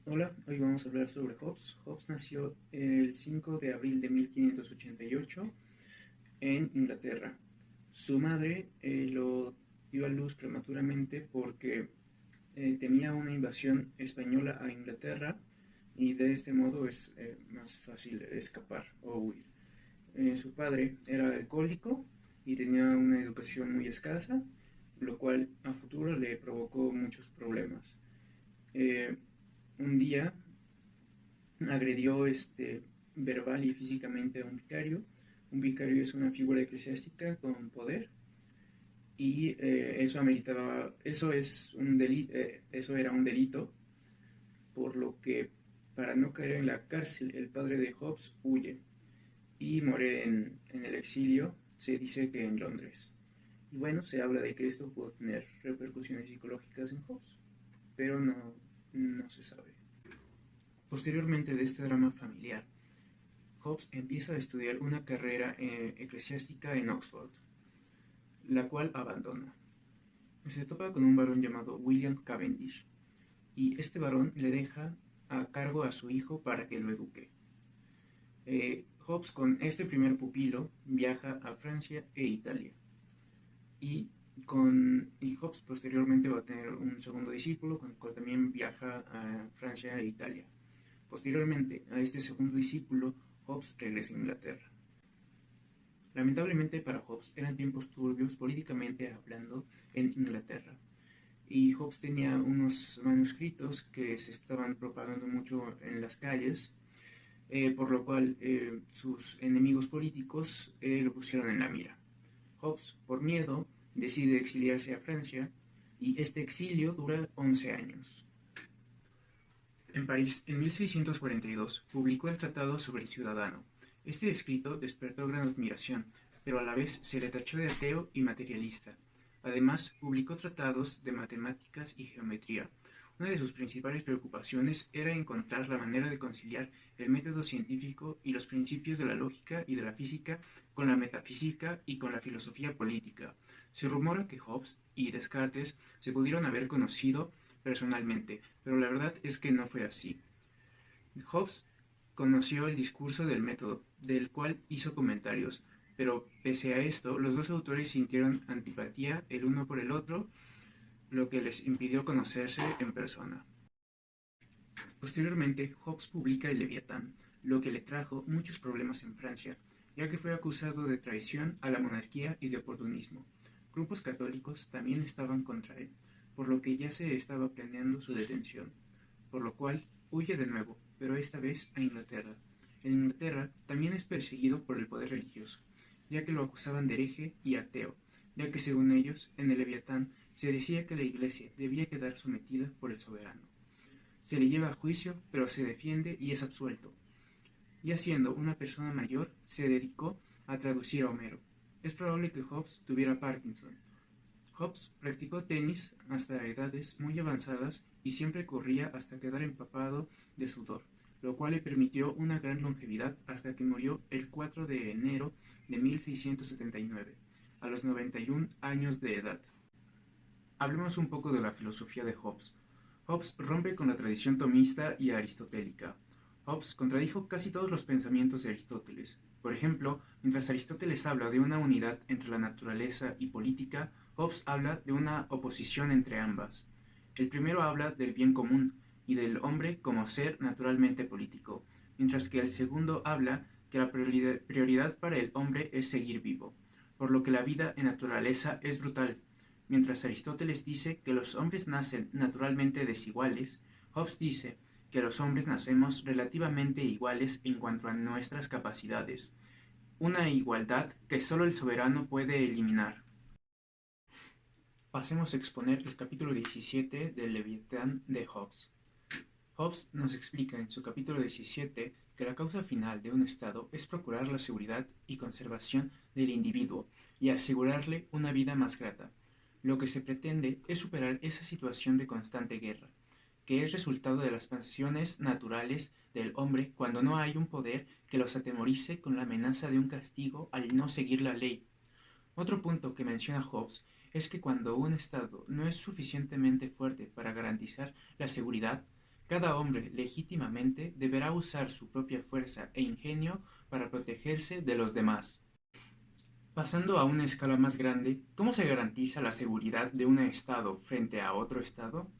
Hola, hoy vamos a hablar sobre Hobbes. Hobbes nació el 5 de abril de 1588 en Inglaterra. Su madre lo dio a luz prematuramente porque temía una invasión española a Inglaterra y de este modo es más fácil escapar o huir. Su padre era alcohólico y tenía una educación muy escasa, lo cual a futuro le provocó muchos problemas. Eh, un día agredió verbal y físicamente a un vicario. Un vicario es una figura eclesiástica con poder y eso ameritaba, eso es un delito, eso era un delito, por lo que para no caer en la cárcel el padre de Hobbes huye y muere en el exilio, se dice que en Londres. Y bueno, se habla de que esto puede tener repercusiones psicológicas en Hobbes, pero no se sabe. Posteriormente de este drama familiar, Hobbes empieza a estudiar una carrera eclesiástica en Oxford, la cual abandona. Se topa con un varón llamado William Cavendish, y este varón le deja a cargo a su hijo para que lo eduque. Hobbes con este primer pupilo viaja a Francia e Italia, y Hobbes posteriormente va a tener un segundo discípulo con el cual también viaja a Francia e Italia. Posteriormente a este segundo discípulo, Hobbes regresa a Inglaterra. Lamentablemente para Hobbes eran tiempos turbios políticamente hablando en Inglaterra, y Hobbes tenía unos manuscritos que se estaban propagando mucho en las calles, por lo cual sus enemigos políticos lo pusieron en la mira. Hobbes, por miedo, decide exiliarse a Francia, y este exilio dura 11 años. En París, en 1642, publicó el Tratado sobre el Ciudadano. Este escrito despertó gran admiración, pero a la vez se le tachó de ateo y materialista. Además, publicó tratados de matemáticas y geometría. Una de sus principales preocupaciones era encontrar la manera de conciliar el método científico y los principios de la lógica y de la física con la metafísica y con la filosofía política. Se rumora que Hobbes y Descartes se pudieron haber conocido personalmente, pero la verdad es que no fue así. Hobbes conoció el discurso del método, del cual hizo comentarios, pero pese a esto, los dos autores sintieron antipatía el uno por el otro, lo que les impidió conocerse en persona. Posteriormente, Hobbes publica el Leviatán, lo que le trajo muchos problemas en Francia, ya que fue acusado de traición a la monarquía y de oportunismo. Grupos católicos también estaban contra él, por lo que ya se estaba planeando su detención, por lo cual huye de nuevo, pero esta vez a Inglaterra. En Inglaterra también es perseguido por el poder religioso, ya que lo acusaban de hereje y ateo, ya que según ellos, en el Leviatán se decía que la Iglesia debía quedar sometida por el soberano. Se le lleva a juicio, pero se defiende y es absuelto. Ya siendo una persona mayor, se dedicó a traducir a Homero. Es probable que Hobbes tuviera Parkinson. Hobbes practicó tenis hasta edades muy avanzadas y siempre corría hasta quedar empapado de sudor, lo cual le permitió una gran longevidad hasta que murió el 4 de enero de 1679, a los 91 años de edad. Hablemos un poco de la filosofía de Hobbes. Hobbes rompe con la tradición tomista y aristotélica. Hobbes contradijo casi todos los pensamientos de Aristóteles. Por ejemplo, mientras Aristóteles habla de una unidad entre la naturaleza y política, Hobbes habla de una oposición entre ambas. El primero habla del bien común y del hombre como ser naturalmente político, mientras que el segundo habla que la prioridad para el hombre es seguir vivo, por lo que la vida en naturaleza es brutal. Mientras Aristóteles dice que los hombres nacen naturalmente desiguales, Hobbes dice que los hombres nacemos relativamente iguales en cuanto a nuestras capacidades, una igualdad que solo el soberano puede eliminar. Pasemos a exponer el capítulo 17 del Leviatán de Hobbes. Hobbes nos explica en su capítulo 17 que la causa final de un Estado es procurar la seguridad y conservación del individuo y asegurarle una vida más grata. Lo que se pretende es superar esa situación de constante guerra, que es resultado de las pasiones naturales del hombre cuando no hay un poder que los atemorice con la amenaza de un castigo al no seguir la ley. Otro punto que menciona Hobbes es que cuando un Estado no es suficientemente fuerte para garantizar la seguridad, Cada hombre legítimamente deberá usar su propia fuerza e ingenio para protegerse de los demás. Pasando a una escala más grande, ¿cómo se garantiza la seguridad de un Estado frente a otro Estado?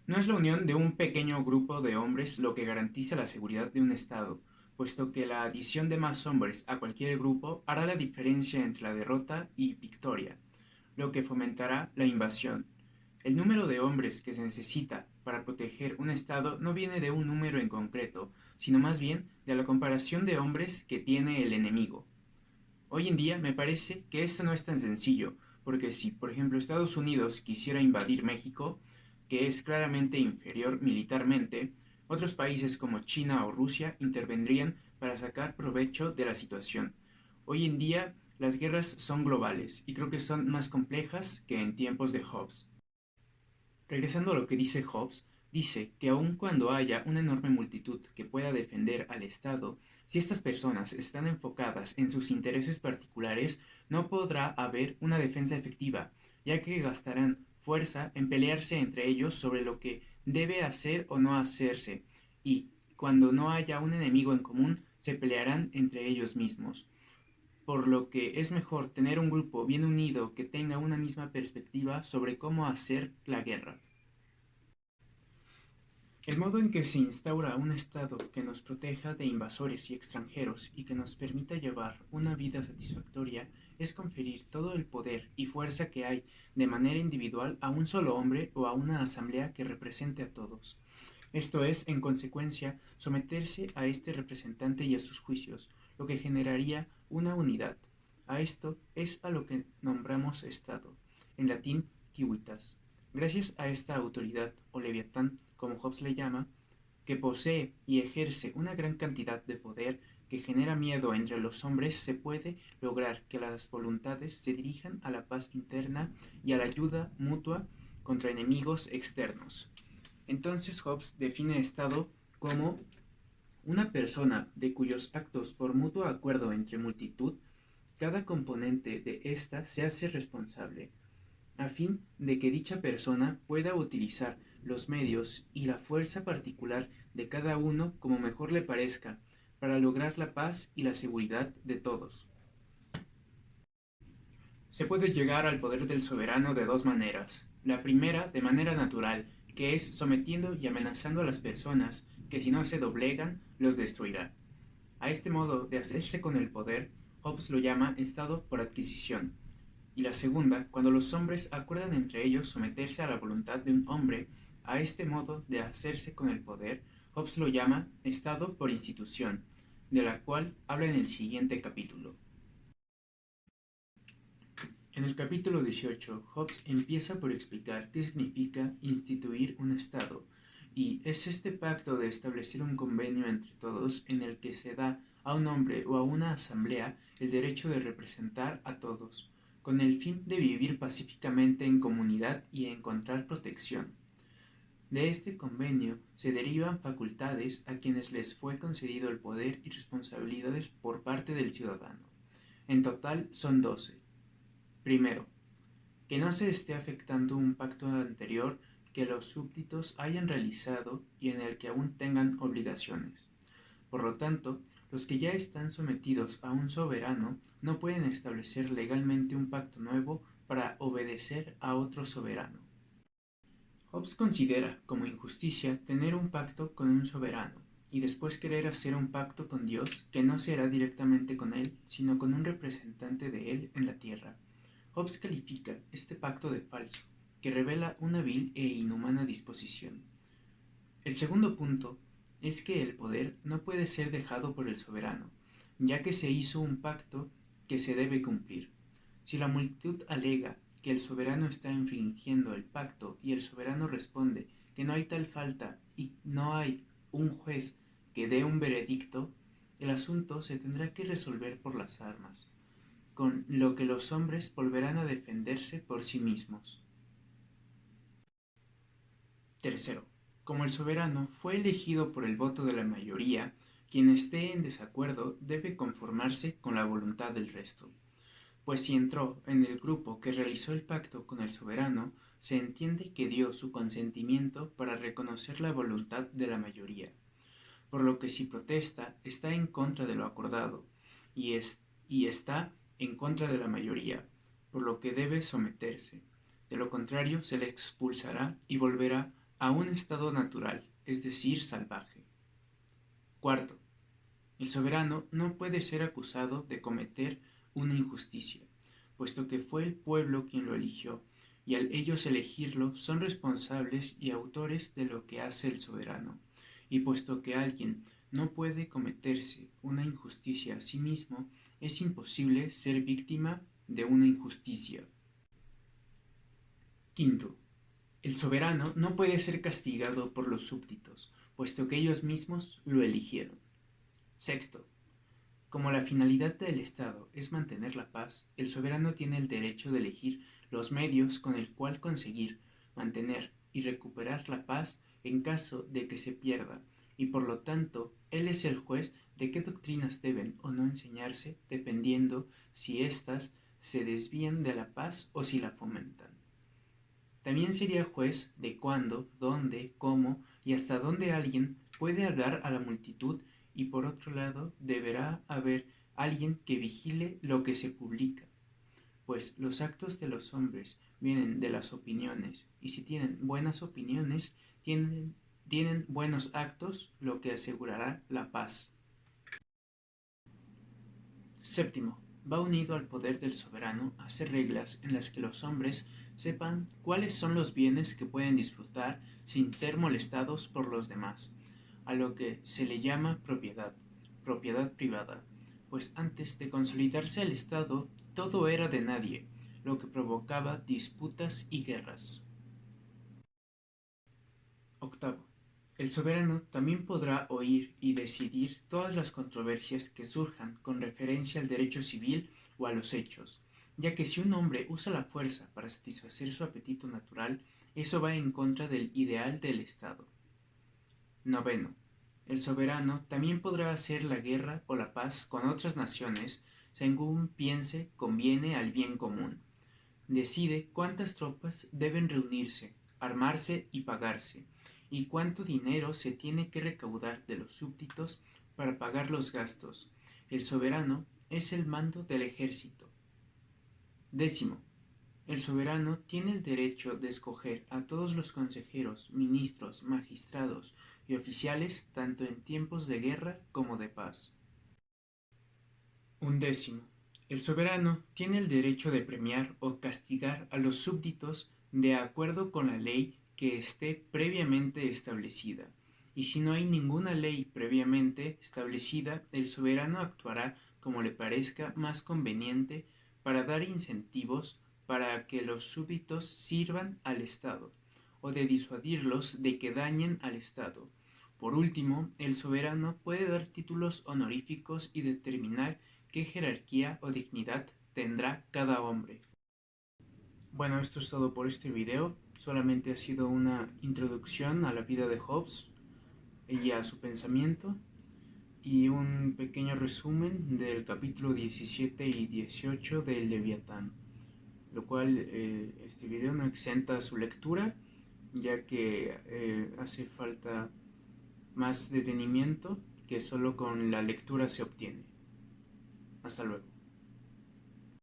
No es la unión de un pequeño grupo de hombres lo que garantiza la seguridad de un Estado, puesto que la adición de más hombres a cualquier grupo hará la diferencia entre la derrota y victoria, lo que fomentará la invasión. El número de hombres que se necesita para proteger un Estado no viene de un número en concreto, sino más bien de la comparación de hombres que tiene el enemigo. Hoy en día me parece que esto no es tan sencillo, porque si, por ejemplo, Estados Unidos quisiera invadir México, que es claramente inferior militarmente, otros países como China o Rusia intervendrían para sacar provecho de la situación. Hoy en día las guerras son globales y creo que son más complejas que en tiempos de Hobbes. Regresando a lo que dice Hobbes, dice que aun cuando haya una enorme multitud que pueda defender al Estado, si estas personas están enfocadas en sus intereses particulares, no podrá haber una defensa efectiva, ya que gastarán fuerza en pelearse entre ellos sobre lo que debe hacer o no hacerse, y cuando no haya un enemigo en común, se pelearán entre ellos mismos. Por lo que es mejor tener un grupo bien unido que tenga una misma perspectiva sobre cómo hacer la guerra. El modo en que se instaura un Estado que nos proteja de invasores y extranjeros y que nos permita llevar una vida satisfactoria es conferir todo el poder y fuerza que hay de manera individual a un solo hombre o a una asamblea que represente a todos. Esto es, en consecuencia, someterse a este representante y a sus juicios, lo que generaría una unidad. A esto es a lo que nombramos Estado, en latín civitas. Gracias a esta autoridad, o leviatán, como Hobbes le llama, que posee y ejerce una gran cantidad de poder que genera miedo entre los hombres, se puede lograr que las voluntades se dirijan a la paz interna y a la ayuda mutua contra enemigos externos. Entonces Hobbes define Estado como una persona de cuyos actos por mutuo acuerdo entre multitud, cada componente de ésta se hace responsable, a fin de que dicha persona pueda utilizar los medios y la fuerza particular de cada uno como mejor le parezca, para lograr la paz y la seguridad de todos. Se puede llegar al poder del soberano de dos maneras. La primera, de manera natural, que es sometiendo y amenazando a las personas, que si no se doblegan, los destruirá. A este modo de hacerse con el poder, Hobbes lo llama estado por adquisición. Y la segunda, cuando los hombres acuerdan entre ellos someterse a la voluntad de un hombre, a este modo de hacerse con el poder, Hobbes lo llama estado por institución, de la cual habla en el siguiente capítulo. En el capítulo 18, Hobbes empieza por explicar qué significa instituir un Estado, y es este pacto de establecer un convenio entre todos en el que se da a un hombre o a una asamblea el derecho de representar a todos, con el fin de vivir pacíficamente en comunidad y encontrar protección. De este convenio se derivan facultades a quienes les fue concedido el poder y responsabilidades por parte del ciudadano. En total son 12. Primero, que no se esté afectando un pacto anterior que los súbditos hayan realizado y en el que aún tengan obligaciones. Por lo tanto, los que ya están sometidos a un soberano no pueden establecer legalmente un pacto nuevo para obedecer a otro soberano. Hobbes considera como injusticia tener un pacto con un soberano y después querer hacer un pacto con Dios que no se hará directamente con él, sino con un representante de él en la tierra. Hobbes califica este pacto de falso, que revela una vil e inhumana disposición. El segundo punto es que el poder no puede ser dejado por el soberano, ya que se hizo un pacto que se debe cumplir. Si la multitud alega que el soberano está infringiendo el pacto y el soberano responde que no hay tal falta y no hay un juez que dé un veredicto, el asunto se tendrá que resolver por las armas, con lo que los hombres volverán a defenderse por sí mismos. Tercero, como el soberano fue elegido por el voto de la mayoría, quien esté en desacuerdo debe conformarse con la voluntad del resto. Pues si entró en el grupo que realizó el pacto con el soberano, se entiende que dio su consentimiento para reconocer la voluntad de la mayoría, por lo que si protesta está en contra de lo acordado y está en contra de la mayoría, por lo que debe someterse. De lo contrario, se le expulsará y volverá a un estado natural, es decir, salvaje. Cuarto, el soberano no puede ser acusado de cometer una injusticia, puesto que fue el pueblo quien lo eligió, y al ellos elegirlo son responsables y autores de lo que hace el soberano, y puesto que alguien no puede cometerse una injusticia a sí mismo, es imposible ser víctima de una injusticia. Quinto, el soberano no puede ser castigado por los súbditos, puesto que ellos mismos lo eligieron. Sexto, como la finalidad del Estado es mantener la paz, el soberano tiene el derecho de elegir los medios con el cual conseguir, mantener y recuperar la paz en caso de que se pierda, y por lo tanto, él es el juez de qué doctrinas deben o no enseñarse, dependiendo si éstas se desvían de la paz o si la fomentan. También sería juez de cuándo, dónde, cómo y hasta dónde alguien puede hablar a la multitud, y por otro lado deberá haber alguien que vigile lo que se publica, pues los actos de los hombres vienen de las opiniones, y si tienen buenas opiniones, tienen buenos actos, lo que asegurará la paz. Séptimo, va unido al poder del soberano hacer reglas en las que los hombres sepan cuáles son los bienes que pueden disfrutar sin ser molestados por los demás, a lo que se le llama propiedad privada, pues antes de consolidarse el Estado todo era de nadie, lo que provocaba disputas y guerras. Octavo, el soberano también podrá oír y decidir todas las controversias que surjan con referencia al derecho civil o a los hechos, ya que si un hombre usa la fuerza para satisfacer su apetito natural, eso va en contra del ideal del Estado. Noveno, el soberano también podrá hacer la guerra o la paz con otras naciones según piense conviene al bien común. Decide cuántas tropas deben reunirse, armarse y pagarse, y cuánto dinero se tiene que recaudar de los súbditos para pagar los gastos. El soberano es el mando del ejército. Décimo, el soberano tiene el derecho de escoger a todos los consejeros, ministros, magistrados y oficiales tanto en tiempos de guerra como de paz. Undécimo, el soberano tiene el derecho de premiar o castigar a los súbditos de acuerdo con la ley que esté previamente establecida, y si no hay ninguna ley previamente establecida, el soberano actuará como le parezca más conveniente para dar incentivos para que los súbditos sirvan al Estado, o de disuadirlos de que dañen al Estado. Por último, el soberano puede dar títulos honoríficos y determinar qué jerarquía o dignidad tendrá cada hombre. Bueno, esto es todo por este video. Solamente ha sido una introducción a la vida de Hobbes y a su pensamiento, y un pequeño resumen del capítulo 17 y 18 del Leviatán, lo cual este video no exenta su lectura, ya que hace falta más detenimiento que solo con la lectura se obtiene. Hasta luego.